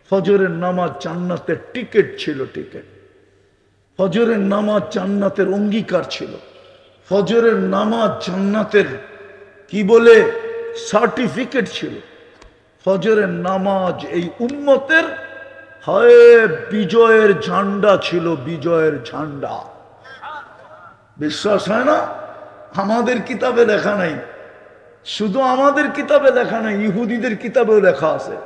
ফজরের নামাজ জান্নাতের টিকিট ছিল, টিকিট। ফজরের নামাজ জান্নাতের অঙ্গীকার ছিল। ফজরের নামাজ জান্নাতের কি বলে সার্টিফিকেট ছিল। ফজরের নামাজ এই উম্মতের হয় বিজয়ের ঝান্ডা ছিল, বিজয়ের ঝান্ডা। বিশ্বাস হয় না? আমাদের কিতাবে লেখা নাই, শুধু আমাদের কিতাবে লেখা নাই, ইহুদিদের কিতাবেও লেখা আছে।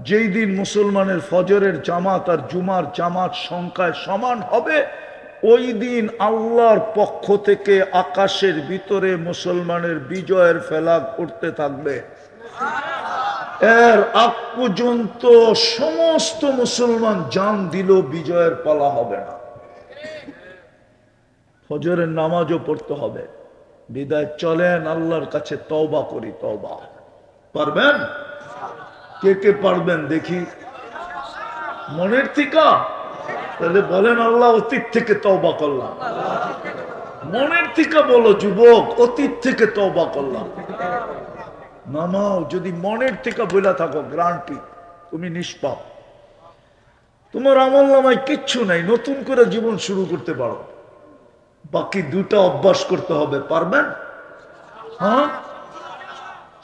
যেই দিন মুসলমানের ফজরের জামাত আর জুমার জামাত সংখ্যায় সমান হবে, ওই দিন আল্লাহর পক্ষ থেকে আকাশের ভিতরে মুসলমানের বিজয়ের ফেলাগ উঠতে থাকবে। এর আগ পর্যন্ত সমস্ত মুসলমান জান দিল, বিজয়ের পালা হবে না। ফজরের নামাজও পড়তে হবে। বিদায় চলেন আল্লাহর কাছে তওবা করি। তওবা পারবেন? কে কে পারবেন দেখি মনের থেকে? তাহলে বলেন, আল্লাহ অতীত থেকে তওবা করলাম। মনের থেকে বলো যুবক, অতীত থেকে তওবা করলাম। নামাও যদি মনের থেকে বইলা থাকো, গ্রান্টি তুমি নিষ্পাপ। তোমার আমল নামায় কিচ্ছু নাই, নতুন করে জীবন শুরু করতে পারো। বাকি দুটা অভ্যাস করতে হবে। পারবেন? হ্যাঁ,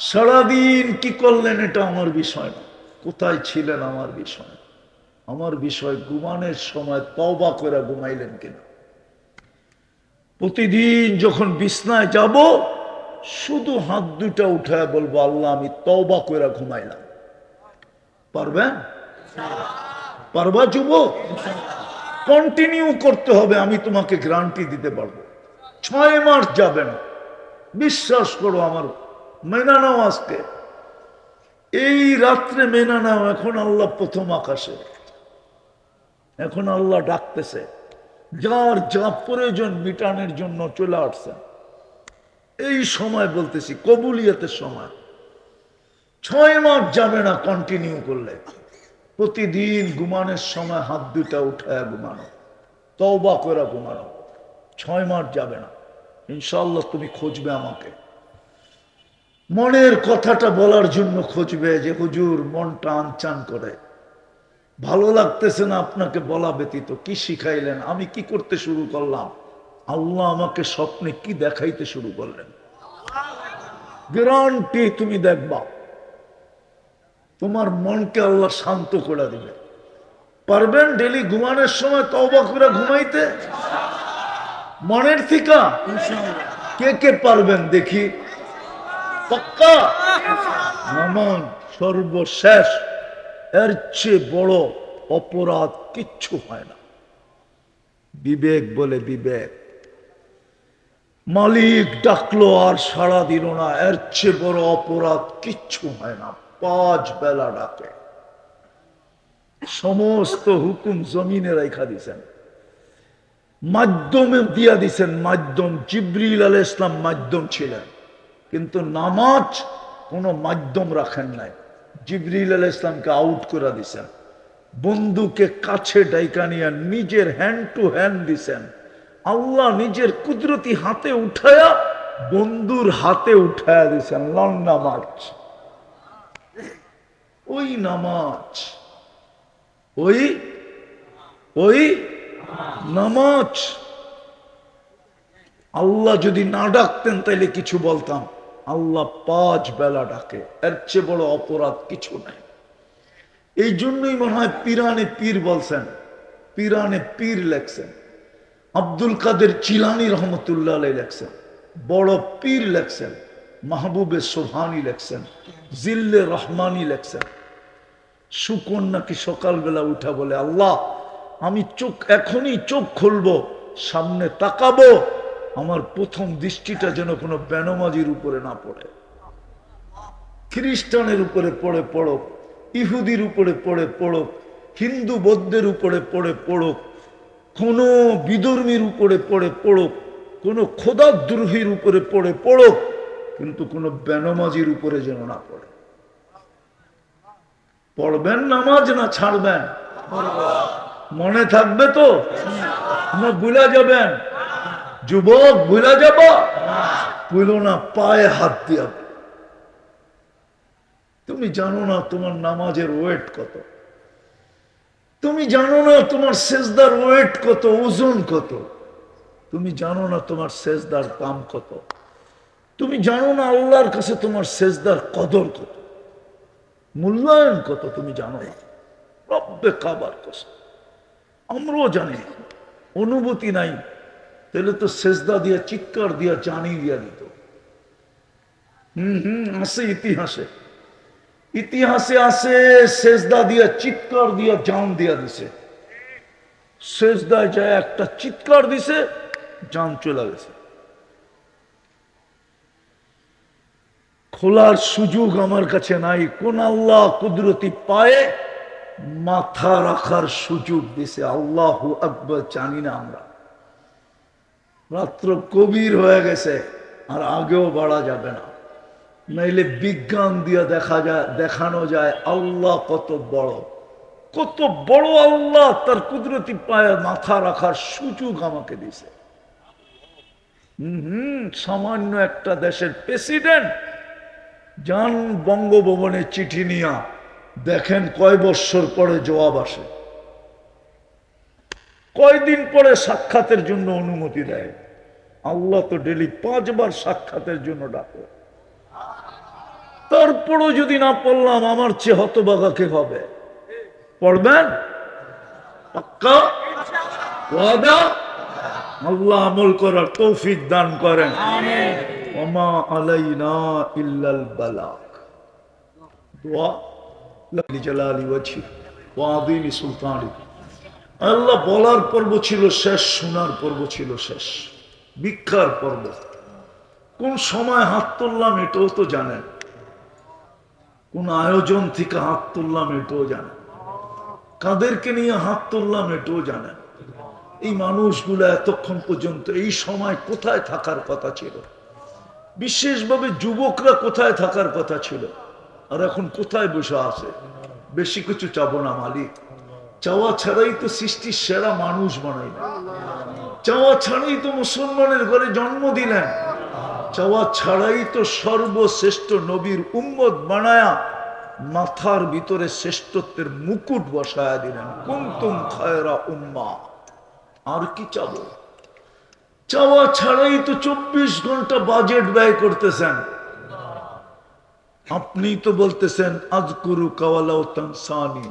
সারাদিন কি করলেন এটা আমার বিষয় না, কোথায় ছিলেন আমার বিষয়। আমার বিষয় ঘুমানোর সময় তওবা করে ঘুমাইলেন কিনা। প্রতিদিন যখন বিছনায় যাব, শুধু হাত দুটা উঠায় বলবো, আল্লাহ আমি তওবা করে ঘুমাইলাম। পারবেন? পারবা যুবক? কন্টিনিউ করতে হবে, আমি তোমাকে গ্যারান্টি দিতে পারবো। 6 মাস যাবে না, বিশ্বাস করো আমার। মেনা নাও আজকে, এই রাত্রে মেনা নাও। এখন আল্লাহ প্রথম আকাশে, এখন আল্লাহ ডাকতেছে, যার যা প্রয়োজন মিটানোর জন্য চলে আসছেন। এই সময় বলতেছি, কবুলিয়তের সময়। 6 মাস যাবে না কন্টিনিউ করলে। প্রতিদিন ঘুমানোর সময় হাত দুটা উঠায় ঘুমানো, তওবা করে ঘুমানো। 6 মাস যাবে না, ইনশাআল্লাহ তুমি খুঁজবে আমাকে। মনের কথাটা বলার জন্য খুঁজবে যে হুজুর মনটা আনচান করে, ভালো লাগতেছে না আপনাকে বলা ব্যতীত। কি শিখাইলেন? আমি কি করতে শুরু করলাম? আল্লাহ আমাকে স্বপ্নে কি দেখাইতে শুরু করলেন। গ্যারান্টি তুমি দেখবা তোমার মনকে আল্লাহ শান্ত করে দিবে। পারবেন ডেলি ঘুমানোর সময় তওবা করে ঘুমাইতে মনের থেকে? কে কে পারবেন দেখি? পাক্কা? নামাজ সর্বশেষ, এর চেয়ে বড় অপরাধ কিচ্ছু হয় না। বিবেক বলে বিবেক, মালিক ডাকলো আর সাড়া দিল না, এর চেয়ে বড় অপরাধ কিচ্ছু হয় না। 5 বেলা ডাকে, সমস্ত হুকুম জমিনে রাখা দিছেন, মাধ্যমে দিয়া দিছেন। মাধ্যম জিবরিল আলাইহিস সালাম মাধ্যম ছিলেন, কিন্তু নামাজ কোনো মাধ্যম রাখেন নাই। জিবরিল আলাইহিস সালামকে আউট করে দিছেন, বন্ধুকে কাছে ডাইকা নিয়ে নিজের হ্যান্ড টু হ্যান্ড দিছেন। আল্লাহ নিজের কুদরতি হাতে উঠায়া বন্ধুর হাতে উঠায়া দিছেন। লন নামাজ, ওই নামাজ, ওই ওই নামাজ। আল্লাহ যদি না ডাকতেন তাইলে কিছু বলতাম। আল্লাহ 5 বেলা ডাকে, এর চেয়ে বড় অপরাধ কিছু নাই। এই জন্যই মনে হয় পিরানে পীর বলছেন, পিরানে পীর লেখছেন। আব্দুল কাদের জিলানী রহমতুল্লাহ আলাইহি লেখছেন, বড় পীর লেখছেন। মাহবুবে সোবহানি লেখছেন, জিল্লে রহমানি লেখছেন। শুকন নাকি সকালবেলা উঠা বলে, আল্লাহ আমি চোখ এখনই চোখ খুলবো, সামনে তাকাবো, আমার প্রথম দৃষ্টিটা যেন কোনো বেনমাজির উপরে না পড়ে। খ্রিস্টানের উপরে পড়ে পড়ুক, ইহুদির উপরে পড়ে পড়ুক, হিন্দু বৌদ্ধের উপরে পড়ে পড়ুক, কোনো বিধর্মীর উপরে পড়ে পড়ুক, কোনো খোদাদ্রোহীর উপরে পড়ে পড়ুক, কিন্তু কোনো বেনমাজির উপরে যেন না পড়ে। পড়বেন নামাজ না ছাড়বেন? মনে থাকবে তো না ভুলা যাবেন? যুবক ভুলা যাব? ভুলো না, পায়ে হাত দিয়া। তুমি জানো না তোমার নামাজের ওয়েট কত। তুমি জানো না তোমার সেজদার ওয়েট কত, ওজন কত। তুমি জানো না তোমার সেজদার দাম কত। তুমি জানো না আল্লাহর কাছে তোমার সেজদার কদর কত, মূল্যায়ন কত। তুমি জানো না। রব্বে কাবার কসম, আমরাও জানি না, অনুভূতি নাই। তাহলে তো সেজদা দিয়া চিৎকার দিয়া জানি দিয়া দিত। আছে ইতিহাসে, ইতিহাসে আছে সেজদা দিয়া চিৎকার দিয়া জান দিয়া দিছে। সেজদায় যায় একটা চিৎকার দিছে, জান চলে গেছে। খোলার সুযোগ আমার কাছে নাই। কোন আল্লাহ কুদরতি পায়ে মাথা রাখার সুযোগ দিছে? আল্লাহু আকবার জানি না আমরা। রাত্র কবির হয়ে গেছে, আর আগেও বাড়া যাবে না। নাইলে বিজ্ঞান দিয়ে দেখানো যায় আল্লাহ কত বড়, কত বড় আল্লাহ তার কুদরতি পায়ে মাথা রাখার সুযোগ আমাকে দিছে। সামান্য একটা দেশের প্রেসিডেন্ট যান বঙ্গভবনে চিঠি নিয়া, দেখেন কয় বৎসর পরে জবাব আসে, কয়দিন পরে সাক্ষাতের জন্য অনুমতি দেয়। আল্লাহ তো ডেলি 5 বার সাক্ষাতের জন্য ডাকে। তারপরও যদি না পড়লাম, আমার চেয়ে হতভাগা কে হবে? পড়বেন পাক্কা ওয়াদা? আল্লাহ আমল করার তৌফিক দান করেন। ওমা আলাইনা ইল্লাল বালাগ। দোয়া লিজালালি ওয়াজহি ওয়া আযীমি সুলতানি। আল্লাহ বলার পর্ব ছিল শেষ, শোনার পর্ব ছিল শেষ, ভিক্ষার পর্ব। কোন সময় হাত তুললাম এটাও তো জানেন, কোন আয়োজন থেকে হাত তুললাম এটাও জানেন, কাদেরকে নিয়ে হাত তুললাম এটাও জানেন। এই মানুষগুলো এতক্ষণ পর্যন্ত এই সময় কোথায় থাকার কথা ছিল? বিশেষভাবে যুবকরা কোথায় থাকার কথা ছিল, আর এখন কোথায় বসে আছে? বেশি কিছু চাবো না মালিক, চাওয়া ছাড়াই তো সৃষ্টির সেরা মানুষ বানাইলেন, চাওয়া ছাড়াই তো মুসলমানের ঘরে জন্ম দিলেন, চাওয়া ছাড়াই তো সর্বশ্রেষ্ঠ নবীর উম্মত বানায়া মাথার ভিতরে শ্রেষ্ঠত্বের মুকুট বসায়া দিলেন। কুনতুম খায়রা উম্মাহ। আর কি চাবো? চাওয়া ছাড়াই তো 24 ঘন্টা বাজেট ব্যয় করতেছেন। আপনি তো বলতেছেন আযকুরু কাওয়ালাউ তানসানি,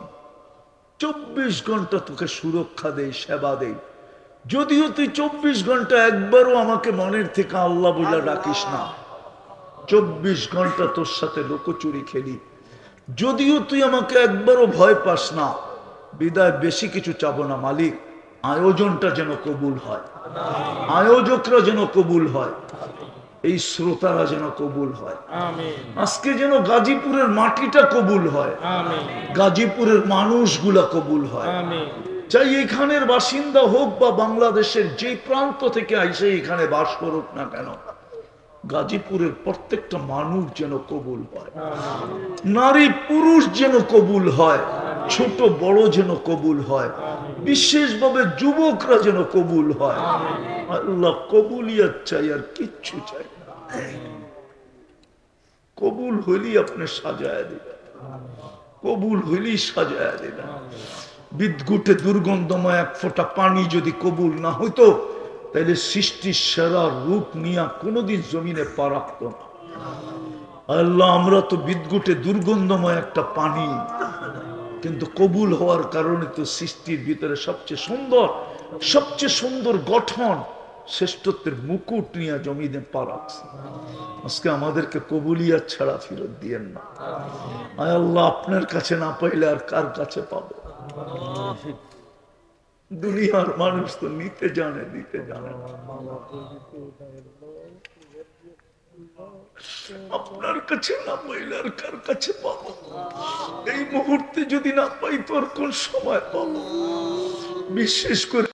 24 ঘন্টা তোকে সুরক্ষা দেই, সেবা দেই। যদিও তুই 24 ঘন্টা একবারও আমাকে মনের থেকে আল্লাহ বলে ডাকিস না, 24 ঘন্টা তোর সাথে লোকচুরি খেলি, যদিও তুই আমাকে একবারও ভয় পাস না, বিদায় বেশি কিছু চাবো না মালিক। আয়োজনটা যেন কবুল হয়, আয়োজকরা যেন কবুল হয়, এই শ্রোতারা যেন কবুল হয়। আজকে যেন গাজীপুরের মাটিটা কবুল হয়, গাজীপুরের মানুষগুলা কবুল হয়। চাই এখানের বাসিন্দা হোক বা বাংলাদেশের যে প্রান্ত থেকে আইসে এখানে বাস করুক না কেন, গাজীপুরের প্রত্যেকটা মানুষ যেন কবুল হয়, নারী পুরুষ যেন কবুল হয়, ছোট বড় যেন কবুল হয়, বিশেষভাবে যুবকরা যেন কবুল হয়। আল্লাহ কবুলিয়ত চাই, আর কিচ্ছু চাই না। কবুল হইলি আপনি সাজায় দিবেন, কবুল হইলি সাজায় দিবেন। বিদ্যুটে দুর্গন্ধময় এক ফোঁটা পানি যদি কবুল না হইতো, তাহলে সৃষ্টির সেরা রূপ নিয়ে কোনোদিন জমিনে পা রাখত না। আল্লাহ আমরা তো বিদ্যুটে দুর্গন্ধময় একটা পানি, কিন্তু কবুল হওয়ার কারণে তো সৃষ্টির ভিতরে সবচেয়ে সুন্দর গঠন, শ্রেষ্ঠত্বের মুকুট নিয়ে জমিনে পা রাখছে। আজকে আমাদেরকে কবুলিয়াত ছাড়া ফেরত দিয়েন না। আয় আল্লাহ, আপনার কাছে না পাইলে আর কার কাছে পাবো? দুনিয়ার মানুষ তো নিতে জানে, দিতে জানে না। আপনার কাছে না পাইলে আর কার কাছে পাবো? এই মুহূর্তে যদি না পাই তো আর কোন সময় পাবো? বিশেষ করে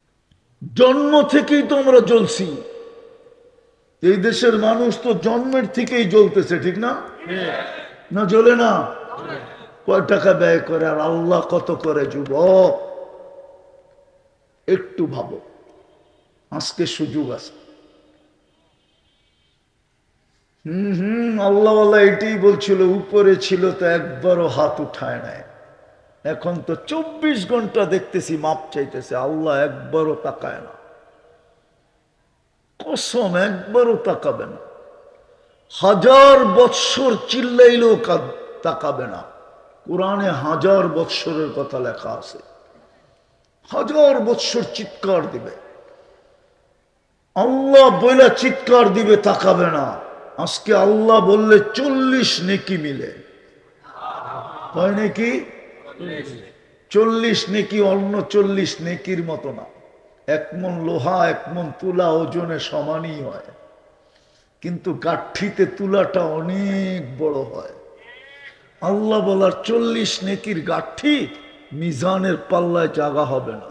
জন্ম থেকেই তো আমরা জ্বলছি। এই দেশের মানুষ তো জন্মের থেকেই জ্বলতেছে, ঠিক না? না জ্বলে না? কয় টাকা ব্যয় করে আর আল্লাহ কত করে? যুবক একটু ভাবো, আজকে সুযোগ আছে। আল্লাহ এটাই বলছিল, উপরে ছিল তো একবারও হাত উঠায় নাই। এখন তো 24 ঘন্টা দেখতেছি মাপ চাইতেছে, আল্লাহ একবারও তাকায় না, কসম একবারও তাকাবে না। 1000 বৎসর চিল্লাইলেও তাকাবে না। কোরআনে 1000 বৎসরের কথা লেখা আছে, 1000 বৎসর চিৎকার দিবে, আল্লাহ বইলা চিৎকার দিবে, তাকাবে না। আজকে আল্লাহ বললে 40 নেকি মিলে, হয় নাকি? 40 নেকি অন্য 40 নেকির মতো না। 1 মণ লোহা 1 মণ তুলা ওজনে সমানই হয়, কিন্তু গাঠিতে তুলাটা অনেক বড় হয়। আল্লাহ বলার 40 নেকির গাঠি মিজানের পাল্লায় জায়গা হবে না।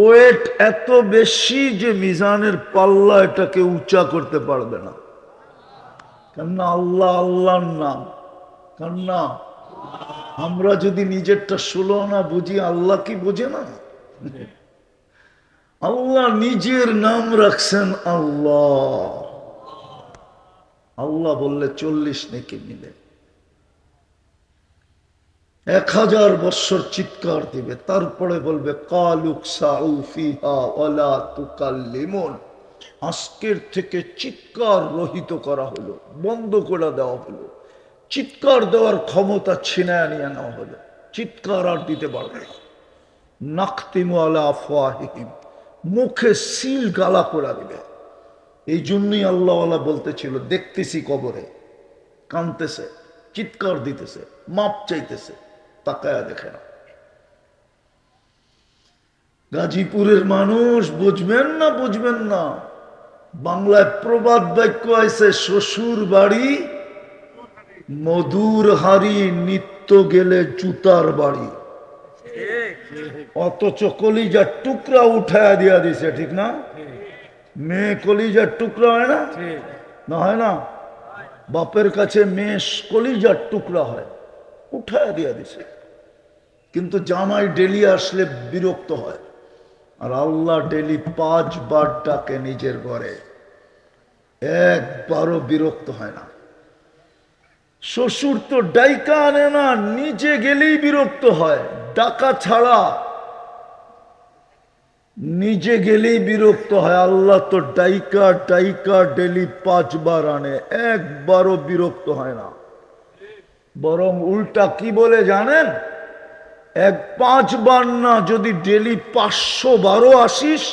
ওয়েট এত বেশি যে মিজানের পাল্লা এটাকে উঁচা করতে পারবে না। কেননা আল্লাহ আল্লাহর নাম, কেননা আমরা যদি নিজেরটা 16 আনা বুঝি, আল্লাহ কি বোঝে না? আল্লাহ নিজের নাম রাখছেন আল্লাহ। আল্লাহ বললে 40 নেকি মিলে, 1000 বৎসর চিৎকার দিবে, তারপরে বলবে কালুকসাউ ফিহা ওয়ালা তুকাল্লিমুন, আজকের থেকে চিৎকার রহিত করা হলো, বন্ধ করে দেওয়া হলো, চিৎকার দেওয়ার ক্ষমতা ছিনায় নিয়ে নেওয়া হলো, চিৎকার আর দিতে পারবে না। নাখতিমু আলা আফওয়াহিহিম, মুখে সিল গালা করে দিবে। এই জন্যই আল্লাহওয়ালা বলতেছিল, দেখতেছি কবরে কাঁদতেছে, চিৎকার দিতেছে, মাপ চাইতেছে, তাকায়া দেখে না। গাজীপুরের মানুষ বুঝবেন না, বুঝবেন না, বাংলায় প্রবাদ বাক্য আছে, শ্বশুর বাড়ি মধুর হাড়ি, নিত্য গেলে জুতার বাড়ি। অথচ কলিজার টুকরা উঠায়া দিয়া দিছে, ঠিক না? মেয়ে কলিজার টুকরা হয় না? না হয় না? বাপের কাছে মেয়ে কলিজার টুকরা হয়, উঠায়া দিয়া দিছে। কিন্তু জামাই ডেলি আসলে বিরক্ত হয়, আর আল্লাহ ডেলি 5 বার ডাকে নিজের ঘরে, একবারও বিরক্ত হয় না। শ্বশুর তো ডাইকা আনে না, নিজে গেলেই বিরক্ত হয়, ডাকা ছাড়া নিজে গেলেই বিরক্ত হয়। আল্লাহ তো ডাইকা ডাইকা ডেলি 5 বার আনে, একবারও বিরক্ত হয় না। বরং উল্টা কি বলে জানেন? 5 বার না, যদি ডেলি 500 বারও আসিস,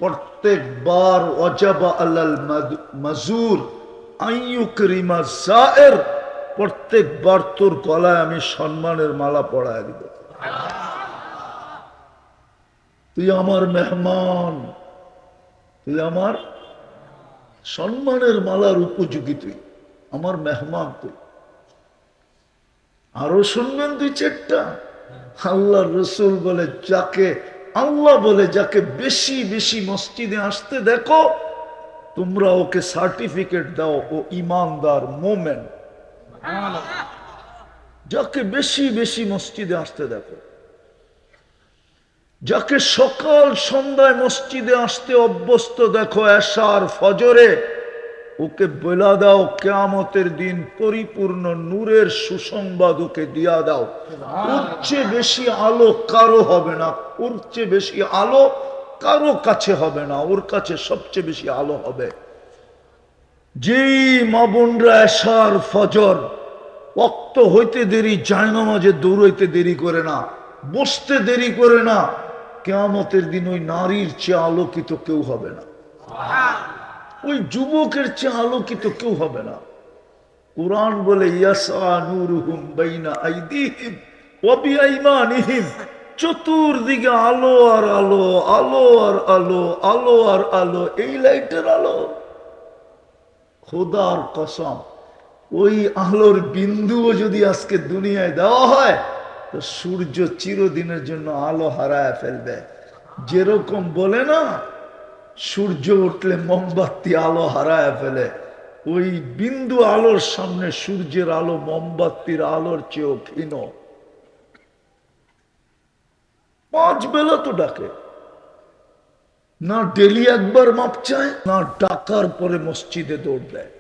প্রত্যেকবার ওয়াজাবা আলাল মাজুর আইয়ুকরিমা যায়ের, প্রত্যেকবার তোর গলায় আমি সম্মানের মালা পরায় দিব। তুই আমার মেহমান, তুই আমার সম্মানের মালার উপযোগী, তুই আমার মেহমান। তুই আরো শুনবেন 2-4টা। আল্লাহ রসুল বলে, যাকে আল্লাহ বলে যাকে বেশি বেশি মসজিদে আসতে দেখো, তোমরা ওকে সার্টিফিকেট দাও ও ইমানদার মোমেন। যাকে বেশি বেশি মসজিদে আসতে দেখো, যাকে সকাল সন্ধ্যায় মসজিদে আসতে অভ্যস্ত দেখো, এশার ফজরে, ওকে বলা দাও কিয়ামতের দিন পরিপূর্ণ নূরের সুসংবাদ ওকে দিয়া দাও। ওর চেয়ে বেশি আলো কারো হবে না, ওর চেয়ে বেশি আলো কারো কাছে হবে না, ওর কাছে সবচেয়ে বেশি আলো হবে। যেই মা বোনরা এশার ফজর ওয়াক্ত হইতে দেরি, জায়নামাজে দৌড়াইতে দেরি করে না, বসতে দেরি করে না, কিয়ামতের দিন ওই নারীর চেয়ে আলোকিত কেউ হবে না, ওই যুবকের চেয়ে আলোকিত কেউ হবে না। কুরআন বলে ইয়াসা নূরুহুম বাইনা আইদিহিম ওয়া বিআইমানিহিম, চতুর্দিকে আলো আর আলো, আলো আর আলো, আলো আর আলো, এই লাইটের আলো। খোদার কসম, ওই আলোর বিন্দুও যদি আজকে দুনিয়ায় দেওয়া হয়, তো সূর্য চিরদিনের জন্য আলো হারায় ফেলবে। যেরকম বলে না, সূর্য উঠলে মোমবাতি আলো হারায় ফেলে, ওই বিন্দু আলোর সামনে সূর্যের আলো মোমবাতির আলোর চেয়েও ক্ষীণ। 5 বেলা তো ডাকে না, ডেলি একবার মাপ চায় না, ডাকার পরে মসজিদে দৌড় দেয়।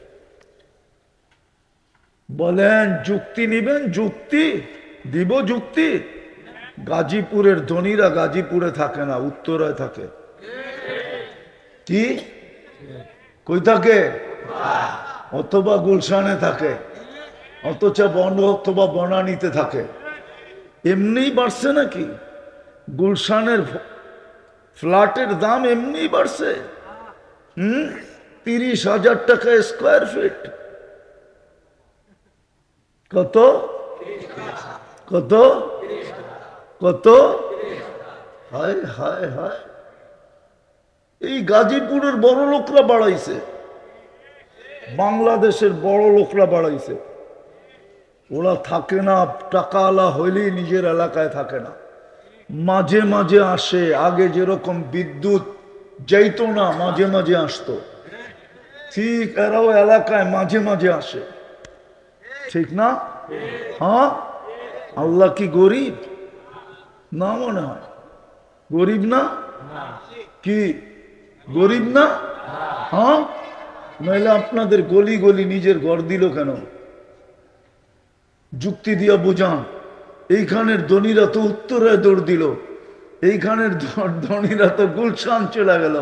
বলেন যুক্তি নিবেন? যুক্তি দিব যুক্তি? গাজীপুরের ধনীরা গাজীপুরে থাকে না, উত্তরায় থাকে। কি কই থাকে? অথবা গুলশানে থাকে, অথবা বনানীতে থাকে। এমনি বাড়ছে নাকি? গুলশানের ফ্ল্যাটের দাম এমনি বাড়ছে। 30,000 টাকা স্কোয়ার ফিট। কত কত কত? হায় হায় হায়, এই গাজীপুরের বড় লোকরা বাড়াইছে, বাংলাদেশের বড় লোকরা বাড়াইছে। ওরা থাকে না, টাকাওয়ালা হইলেই নিজের এলাকায় থাকে না, মাঝে মাঝে আসে। আগে যেরকম বিদ্যুৎ যাইতো না, মাঝে মাঝে আসতো, ঠিক এরাও এলাকায় মাঝে মাঝে আসে, ঠিক না? হ্যাঁ, আল্লাহ কি গরিব না? মনে হয় গরিব না? কি গরিব না? হ্যাঁ, নইলে আপনাদের গলি গলি নিজের ঘর দিল কেন? যুক্তি দিয়া বুঝান। এইখানের ধনীরা তো উত্তরায় দৌড় দিল, এইখানের ধনীরা তো গুলশান চলে গেল,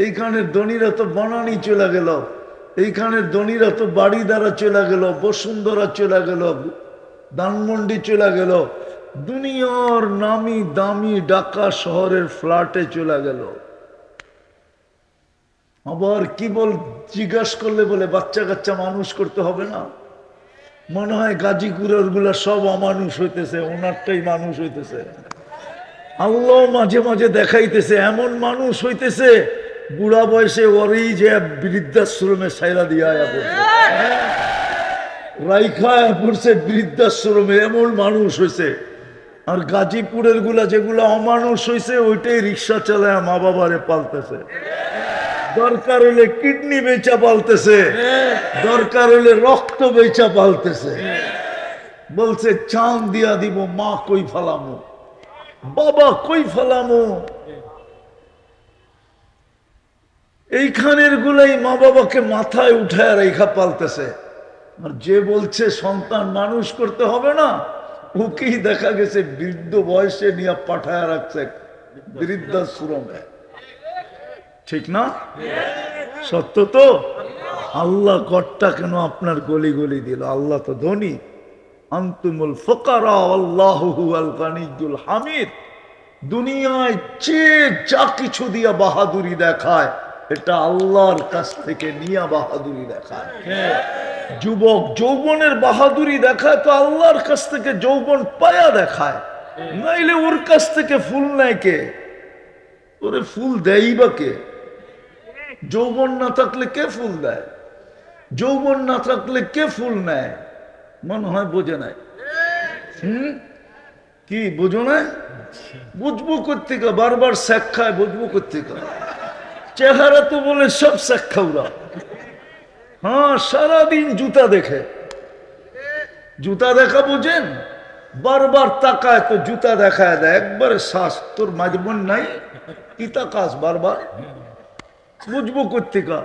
এইখানের ধনীরা তো বনানী চলে গেল, এইখানের ধনীরা তো বাড়িদারা চলে গেল, বসুন্ধরা চলে গেল, ধানমন্ডি চলে গেল, দুনিয়ার নামি দামি ঢাকা শহরের ফ্ল্যাটে চলে গেল। আবার কি বল জিজ্ঞাসা করলে বলে বাচ্চা কাচ্চা মানুষ করতে হবে না? মনে হয় গাজীপুরের গুলা সব অমানুষ হইতেছে, ওনারটাই মানুষ হইতেছে। আল্লাহ মাঝে মাঝে দেখাইতেছে এমন মানুষ হইতেছে, বুড়া বয়সে ওরই যে বৃদ্ধাশ্রমে সাইরা দিয়া পড়ছে, রাইখা পড়ছে বৃদ্ধাশ্রমে, এমন মানুষ হয়েছে। আর গাজীপুরের গুলা যেগুলা অমানুষ হয়েছে, ওইটাই রিক্সা চালায় মা বাবারে পালতেছে, দরকার হলে কিডনি বেচা পালতেছে, দরকার হলে রক্ত বেচা পালতেছে। বলছে চাঁদ দিয়া দিব, মা কই ফালামো, বাবা কই ফালামো। এইখানের গুলাই মা বাবাকে মাথায় উঠায় রেখা পালতেছে। আর যে বলছে সন্তান মানুষ করতে হবে না, ওকেই দেখা গেছে বৃদ্ধ বয়সে নিয়ে পাঠায় রাখছে বৃদ্ধাশ্রমে, ঠিক না? সত্য তো? আল্লাহ ঘরটা কেন আপনার গলি গলি দিল? আল্লাহ তো ধনী। আনতুমুল ফুকারা আল্লাহু হুয়াল গানিয়্যুল হামিদ। দুনিয়ায় যে যা কিছু দিয়া বাহাদুরি দেখায়, এটা আল্লাহর কাছ থেকে নিয়া বাহাদুরি দেখায়। যুবক যৌবনের বাহাদুরি দেখায় তো আল্লাহর কাছ থেকে যৌবন পায়া দেখায়, নাইলে ওর কাছ থেকে ফুল নেয় কে? ওরে ফুল দেয়ই বা কে? যৌবন না থাকলে কে ফুল দেয়? যৌবন না থাকলে কে ফুল নেয়? মনে হয় বোঝে নাই। কি বুঝো না? বুঝবো কোত্থেকে? বারবার শেখ খায়, বুঝবো কোত্থেকে? চেহারা তো বলে সব শেখ খাওরা। হ্যাঁ, সারাদিন জুতা দেখে। জুতা দেখা বুঝেন? বারবার তাকায় তো জুতা দেখায় দেয়, একবারে শ্বাস। তোর মাঝবন নাই কি তাকাস বারবার? বুঝবো কোত্থেকে?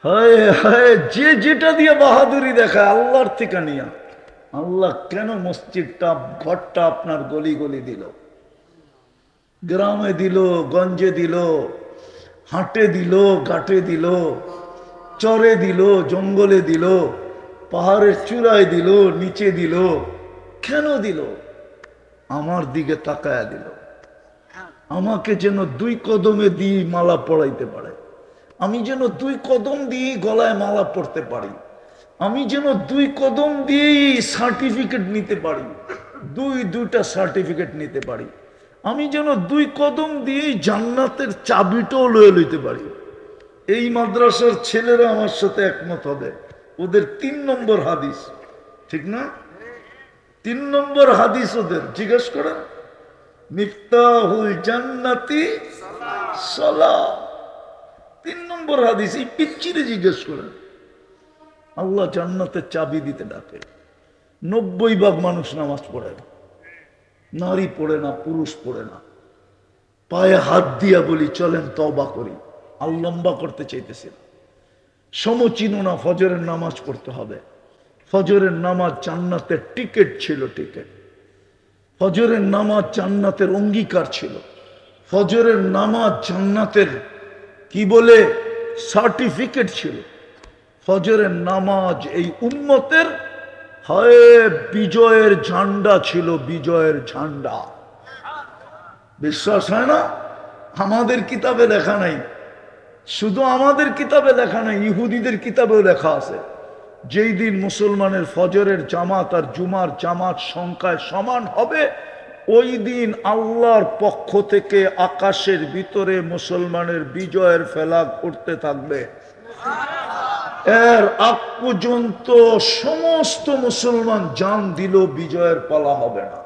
হায় হায়, যে যেটা দিয়ে বাহাদুরি দেখায় আল্লাহর থেকে নিয়া। আল্লাহ কেন মসজিদটা ঘরটা আপনার গলি গলি দিল, গ্রামে দিল, গঞ্জে দিল, হাটে দিল, ঘাটে দিল, চরে দিল, জঙ্গলে দিল, পাহাড়ের চূড়ায় দিল, নিচে দিল? কেন দিল? আমার দিকে তাকায়া দিল, আমাকে যেন 2 কদমে দিয়ে মালা পড়াইতে পারে, আমি যেন 2 কদম দিয়ে গলায় মালা পড়তে পারি, আমি যেন 2 কদম দিয়েই সার্টিফিকেট নিতে পারি, 2টা সার্টিফিকেট নিতে পারি, আমি যেন 2 কদম দিয়েই জান্নাতের চাবিটাও লয়ে লইতে পারি। এই মাদ্রাসার ছেলেরা আমার সাথে একমত হবে, ওদের 3 নম্বর হাদিস, ঠিক না? 3 নম্বর হাদিস ওদের। জিজ্ঞেস করেন, মিফতাহুল জান্নাতি সালাহ, 3 নম্বর হাদিস। এই পিচ্চিরে জিজ্ঞেস করেন, আল্লাহ জান্নাতের চাবি দিতে ডাকে। 90% মানুষ নামাজ পড়ে না, নারী পড়ে না, পুরুষ পড়ে না। পায়ে হাত দিয়া বলি চলেন তওবা করি, আর লম্বা করতে চাইতেছি না। সমচিনো না, ফজরের নামাজ পড়তে হবে, ফজরের নামাজ জান্নাতের টিকিট ছিল, টিকিট। ফজরের নামাজ জান্নাতের অঙ্গীকার ছিল। ফজরের নামাজ জান্নাতের কি বলে সার্টিফিকেট ছিল। ফজরের নামাজ এই উম্মতের হয় বিজয়ের ঝান্ডা ছিল, বিজয়ের ঝান্ডা। বিশ্বাস হয় না? আমাদের কিতাবে লেখা নাই, শুধু আমাদের কিতাবে লেখা নাই, ইহুদিদের কিতাবেও লেখা আছে। যেই দিন মুসলমানের ফজরের জামাত আর জুমার জামাত সংখ্যায় সমান হবে, ওই দিন আল্লাহর পক্ষ থেকে আকাশের ভিতরে মুসলমানের বিজয়ের ফেলাগ উঠতে থাকবে। এর আগ পর্যন্ত সমস্ত মুসলমান জান দিল, বিজয়ের পালা হবে না।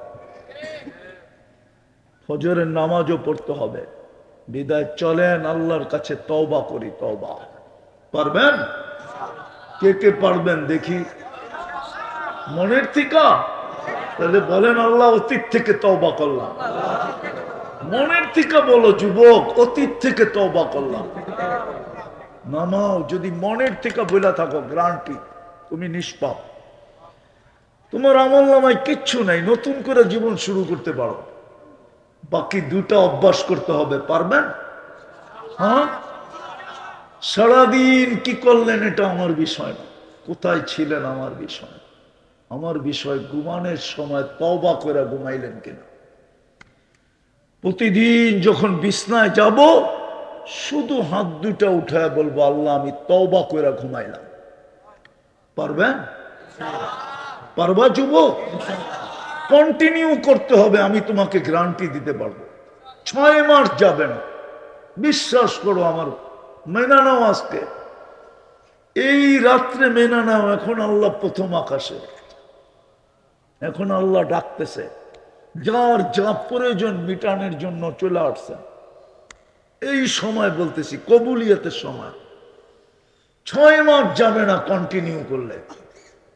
ফজরের নামাজও পড়তে হবে। বিদায় চলেন আল্লাহর কাছে তওবা করি। তওবা পারবেন? কে কে পারবেন দেখি মনের থেকে? তাহলে বলেন আল্লাহ অতীত থেকে তওবা করলাম। মনের থেকে বলো যুবক, অতীত থেকে তওবা করলাম। নামাও যদি মনের থেকে বইলা থাকো, গ্রান্টি তুমি নিষ্পাপ। তোমার আমল নামায় কিচ্ছু নাই, নতুন করে জীবন শুরু করতে পারো। বাকি দুটা অভ্যাস করতে হবে। পারবেন? হ্যাঁ, সারাদিন কি করলেন এটা আমার বিষয় না, কোথায় ছিলেন আমার বিষয়। আমার বিষয় ঘুমানোর সময় তওবা করে ঘুমাইলেন কিনা। প্রতিদিন যখন বিছনায় যাব, শুধু হাত দুটা উঠায় বলবো আল্লাহ আমি তওবা করে ঘুমাইলাম। পারবেন? পারবা যুবক? কন্টিনিউ করতে হবে, আমি তোমাকে গ্যারান্টি দিতে পারবো। 6 মাস যাবে না, বিশ্বাস করো আমার। মেনা নাও আজকে, এই রাত্রে মেনা নাও। এখন আল্লাহ প্রথম আকাশে, এখন আল্লাহ ডাকতেছে, যার যা প্রয়োজন মিটানোর জন্য চলে আসছেন। এই সময় বলতেছি কবুলিয়তের সময়। 6 মাস যাবে না কন্টিনিউ করলে।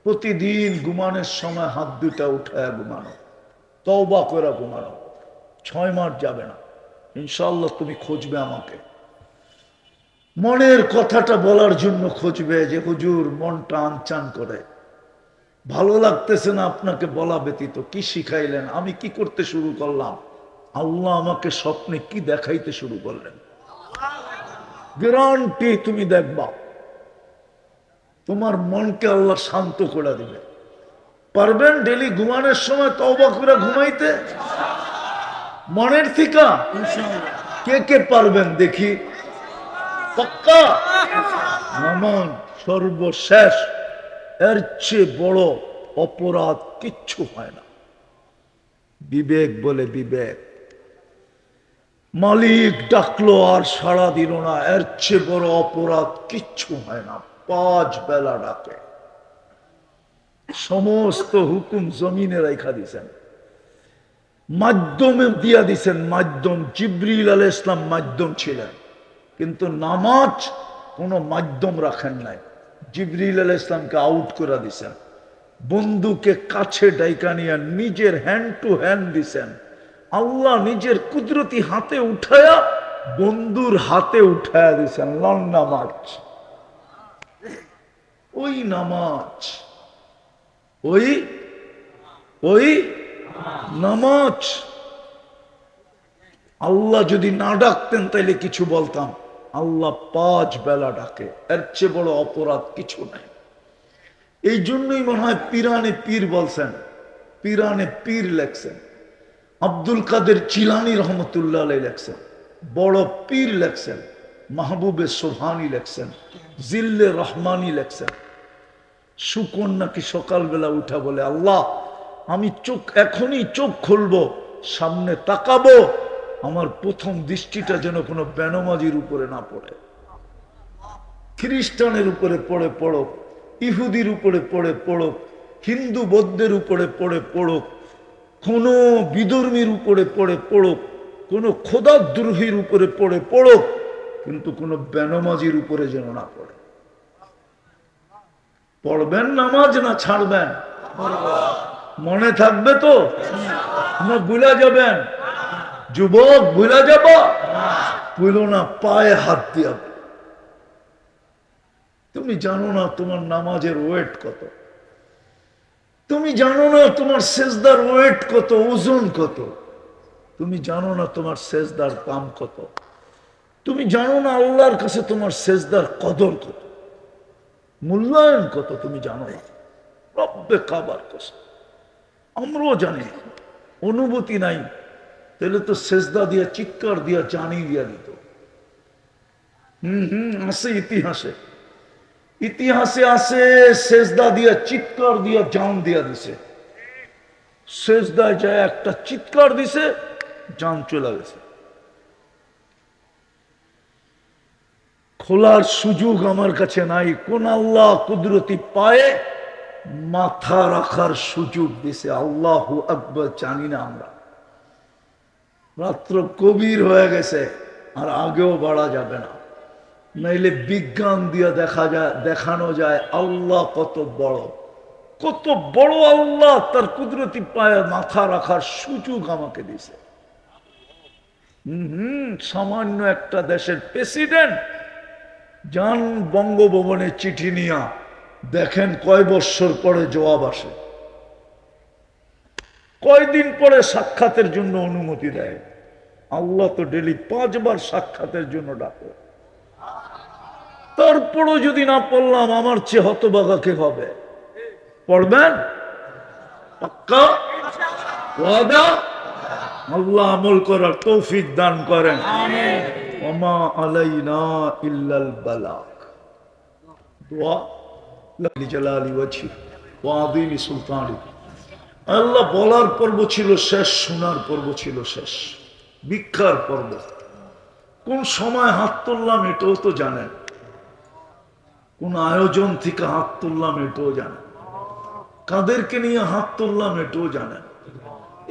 প্রতিদিন ঘুমানোর সময় হাত দুটা উঠায় ঘুমানো, তওবা করে ঘুমানো। 6 মাস যাবে না, ইনশাআল্লাহ তুমি খুঁজবে আমাকে। মনের কথাটা বলার জন্য খুঁজবে যে হুজুর মনটা আনচান করে, ভালো লাগতেছে না আপনাকে বলা ব্যতীত। কি শিখাইলেন? আমি কি করতে শুরু করলাম? আল্লাহ আমাকে স্বপ্নে কি দেখাইতে শুরু করলেন। গ্যারান্টি তুমি দেখবা তোমার মনকে আল্লাহ শান্ত করে দিবে। পারবেন ডেলি ঘুমানোর সময় তওবা করে ঘুমাইতে মনের থেকে? কে কে পারবেন দেখি? পাক্কা? নামান সর্বশেষ, এর চেয়ে বড় অপরাধ কিচ্ছু হয় না। বিবেক বলে বিবেক, মালিক ডাকলো আর সাড়া দিল না, এর চেয়ে বড় অপরাধ কিচ্ছু হয় না। 5 বেলা ডাকে, সমস্ত হুকুম জমিনে রেখা দিছেন, মাধ্যমে দিয়া দিছেন। মাধ্যম জিবরিল আলাইহিস সালাম মাধ্যম ছিলেন, কিন্তু নামাজ কোনো মাধ্যম রাখেন নাই। জিবরিল আলাইহিস সালামকে আউট করে দিছেন, বন্ধুকে কাছে ডাইকা নিয়ে নিজের হ্যান্ড টু হ্যান্ড দিছেন। আল্লাহ নিজের কুদরতি হাতে উঠায়া বন্ধুর হাতে উঠায়া দিছেন। লন নামাজ, ওই নামাজ, ওই ওই নামাজ। আল্লাহ যদি না ডাকতেন তাইলে কিছু বলতাম। আল্লাহ 5 বেলা ডাকে, এর চেয়ে বড় অপরাধ কিছু নাই। এই জন্যই মনে হয় পিরানে পীর বলছেন, পিরানে পীর লেখছেন। আব্দুল কাদের জিলানী রহমতুল্লাহ আলাইহি লেখছেন, বড় পীর লেখছেন, মাহবুবে সোহানি লেখছেন, জিল্লে রহমানি লেখছেন। শুকন নাকি সকালবেলা উঠা বলে আল্লাহ আমি চোখ এখনই চোখ খুলবো, সামনে তাকাবো, আমার প্রথম দৃষ্টিটা যেন কোনো বেনমাজির উপরে না পড়ে, খ্রিস্টানের উপরে পড়ে পড়ুক, ইহুদির উপরে পড়ে পড়ুক, হিন্দু বৌদ্ধের উপরে পড়ে পড়ুক, কোনো বিধর্মীর উপরে পড়ে পড়ুক, কোনো খোদাদ্রোহীর উপরে পড়ে পড়ুক, কিন্তু কোনো বেনমাজির উপরে যেন না পড়ে। পড়বেন নামাজ না ছাড়বেন? মনে থাকবে তো না ভুলা যাবেন? যুবক ভুলা যাব? ভুলো না, পায়ে হাত দিয়া। তুমি জানো না তোমার নামাজের ওয়েট কত। তুমি জানো না তোমার সেজদার ওয়েট কত, ওজন কত। তুমি জানো না তোমার সেজদার দাম কত। তুমি জানো না আল্লাহর কাছে তোমার সেজদার কদর কত, মূল্যায়ন কত। তুমি জানো না। রব্বে কাবার কসম, আমরাও জানি না, অনুভূতি নাই। তাহলে তো সেজদা দিয়া চিৎকার দিয়া জানি দিয়া দিত। আছে ইতিহাসে, ইতিহাসে আছে সেজদা দিয়া চিৎকার দিয়া জান দিয়া দিছে। সেজদায় যায় একটা চিৎকার দিছে, জান চলে গেছে। খোলার সুযোগ আমার কাছে নাই। কোন আল্লাহ কুদরতি পায়ে মাথা রাখার সুযোগ দিছে? আল্লাহু আকবার জানি না আমরা। রাত্র কবির হয়ে গেছে, আর আগেও বাড়া যাবে না। নাইলে বিজ্ঞান দিয়ে দেখানো যায় আল্লাহ কত বড়, কত বড় আল্লাহ। তার কুদরতি পায়ে মাথা রাখার সুযোগ আমাকে দিছে। সামান্য একটা দেশের প্রেসিডেন্ট যান বঙ্গভবনে চিঠি নিয়া, দেখেন কয় বৎসর পরে জবাব আসে, কয়দিন পরে সাক্ষাতের জন্য অনুমতি দেয়। আল্লাহ তো ডেলি 5 বার সাক্ষাতের জন্য ডাকে। তারপরও যদি না পড়লাম, আমার চেয়ে হতভাগা কে হবে? পড়বেন পাক্কা ওয়াদা? আল্লাহ আমল করার তৌফিক দান করেন। ওমা আলাইনা ইল্লাল বালাগ। দোয়া লিজালালি ওয়াজহি ওয়া আযীমি সুলতানি। আল্লাহ বলার পর্ব ছিল শেষ, শোনার পর্ব ছিল শেষ, ভিক্ষার পর্ব। কোন সময় হাত তুললাম এটাও তো জানেন, কোন আয়োজন থেকে হাত তুললাম এটাও জানেন, কাদেরকে নিয়ে হাত তুললাম এটাও জানেন।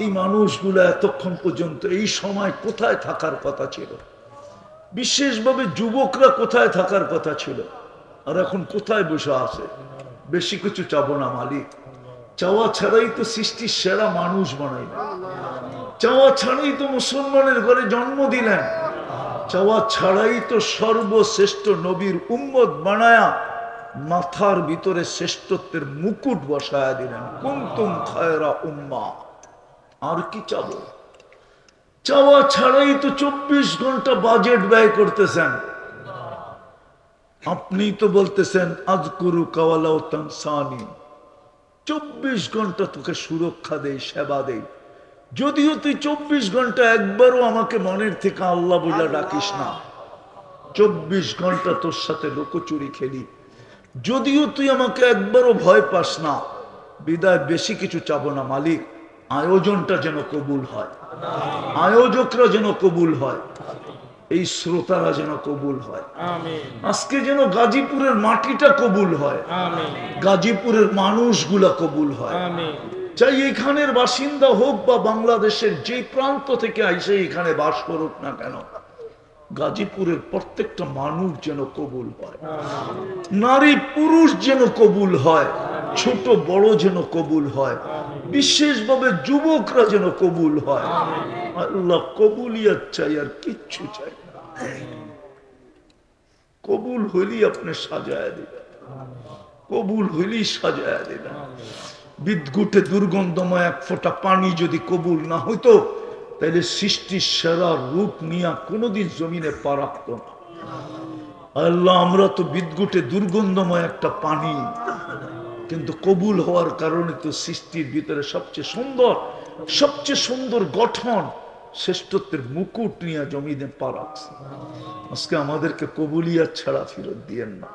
এই মানুষগুলো এতক্ষণ পর্যন্ত এই সময় কোথায় থাকার কথা ছিল? বিশেষভাবে যুবকরা কোথায় থাকার কথা ছিল, আর এখন কোথায় বসে আছে? বেশি কিছু চাবো না মালিক, চাওয়া ছাড়াই তো সৃষ্টির সেরা মানুষ বানাইলেন, চাওয়া ছাড়াই তো মুসলমানের ঘরে জন্ম দিলেন, চাওয়া ছাড়াই তো সর্বশ্রেষ্ঠ নবীর উম্মত বানায়া মাথার ভিতরে শ্রেষ্ঠত্বের মুকুট বসায়া দিলেন। কুনতুম খায়রা উম্মাহ। আর কি চাবো? চাওয়া ছাড়াই তো 24 ঘন্টা বাজেট ব্যয় করতেছেন। আপনি তো বলতেছেন আযকুরু কাওয়ালাউ তানসানি, 24 ঘন্টা তোকে সুরক্ষা দেই, সেবা দেই। যদিও তুই 24 ঘন্টা একবারও আমাকে মনের থেকে আল্লাহ বলে ডাকিস না, 24 ঘন্টা তোর সাথে লুকোচুরি খেলি, যদিও তুই আমাকে একবারও ভয় পাস না, বিদায় বেশি কিছু চাবো না মালিক। আয়োজনটা যেন কবুল হয়, আয়োজকরা যেন কবুল হয়, এই শ্রোতারা যেন কবুল হয়। আজকে যেন গাজীপুরের মাটিটা কবুল হয়, গাজীপুরের মানুষগুলা কবুল হয়। চাই এখানের বাসিন্দা হোক বা বাংলাদেশের যে প্রান্ত থেকে আইসে এখানে বাস করুক না কেন, গাজীপুরের প্রত্যেকটা মানুষ যেন কবুল হয়, নারী পুরুষ যেন কবুল হয়, ছোট বড় যেন কবুল হয়, বিশেষভাবে যুবকরা যেন কবুল হয়। আল্লাহ কবুলিয়ত চাই, আর কিচ্ছু চাই না। কবুল হইলি আপনি সাজায় দিবেন, কবুল হইলি সাজায় দিবেন। বিদ্যুটে দুর্গন্ধময় এক ফোঁটা পানি যদি কবুল না হইতো, তাহলে সৃষ্টির সেরা রূপ নিয়ে কোনোদিন জমিনে পা রাখত না। আল্লাহ আমরা তো বিদ্যুটে দুর্গন্ধময় একটা পানি, কিন্তু কবুল হওয়ার কারণে তো সৃষ্টির ভিতরে সবচেয়ে সুন্দর গঠন, শ্রেষ্ঠত্বের মুকুট নিয়ে জমিনে পা রাখছে। আজকে আমাদেরকে কবুলিয়াত ছাড়া ফেরত দিয়েন না।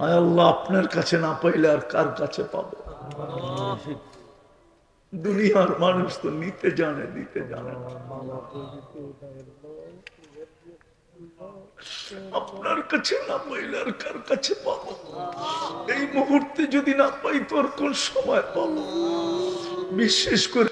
আয় আল্লাহ, আপনার কাছে না পাইলে আর কার কাছে পাবো? দুনিয়ার মানুষ তো নিতে জানে, দিতে জানে না। আপনার কাছে না পাইলে আর কার কাছে পাবো? এই মুহূর্তে যদি না পাই তো আর কোন সময় পাবো? বিশেষ করে